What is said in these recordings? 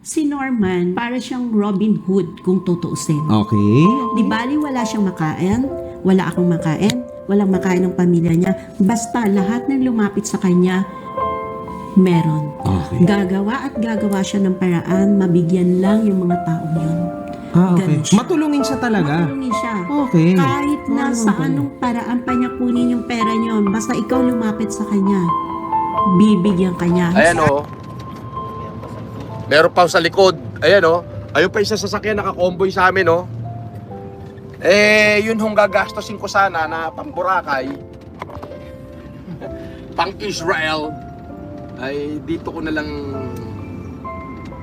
Si Norman, para siyang Robin Hood kung tutuusin. Okay. Di bali wala siyang makain, wala akong makain, walang makain ng pamilya niya. Basta lahat ng lumapit sa kanya, meron. Okay. Gagawa at gagawa siya ng paraan, mabigyan lang yung mga taong yun. Ah, okay. Ganun siya. Matulungin siya talaga. Matulungin siya. Okay. Kahit na Oo, sa okay. anong paraan pa niya kunin yung pera niyo, basta ikaw lumapit sa kanya, bibigyan kanya. Ayan o. Meron pa sa likod. Ayan o. Ayun pa yung sasakyan naka-convoy sa amin o. Yun hong gagastosin ko sana na pang Boracay, pang Israel, ay dito ko na lang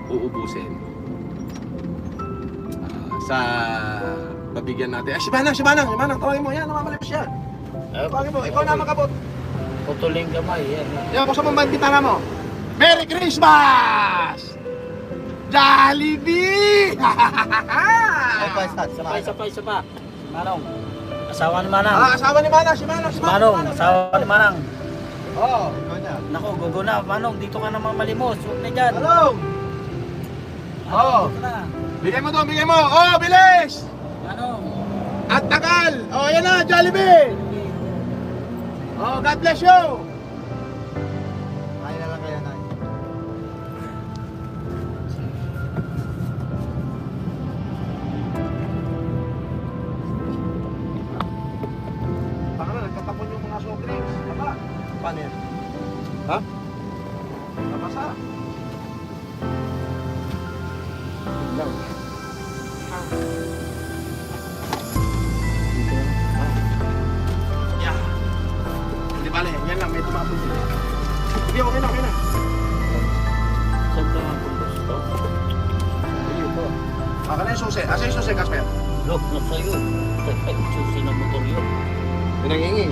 uubusin. Sa babigyan natin. Si Manang, tawagin mo. Yan, namamalimos siya. Tawagin mo, ikaw na makabot. Putuling kamay, yan. Yan, buksan mo ang bintana mo. Merry Christmas! Jollibee! Isa pa. Manong. Asawa ni Manang. Asawa ni Manang, si Manang. Manong, asawa ni Manang. Oo. Naku, gugo na. Manong, dito ka naman malimos. Huwag na dyan. Hello! Oo. Dito na. Bigay mo to, bigay mo. Oh, bilis! Manong. At tagal! Oh, yan na, Jollibee! Oh, God bless you! Kain na lang kayo, Nay. Baka na, nagtatapon yung mga soft drinks. Baba. Paano yan? Ha? Nabasa. Lang. Yeah. Hindi bale, yan lang, may tumapon dito. Sige, okay na. Saan ka ang gusto? Ayun po. Baka na yung susi. Asa yung susi, Casper? Look, na sa'yo. Susi na motor yun. Pinangingi.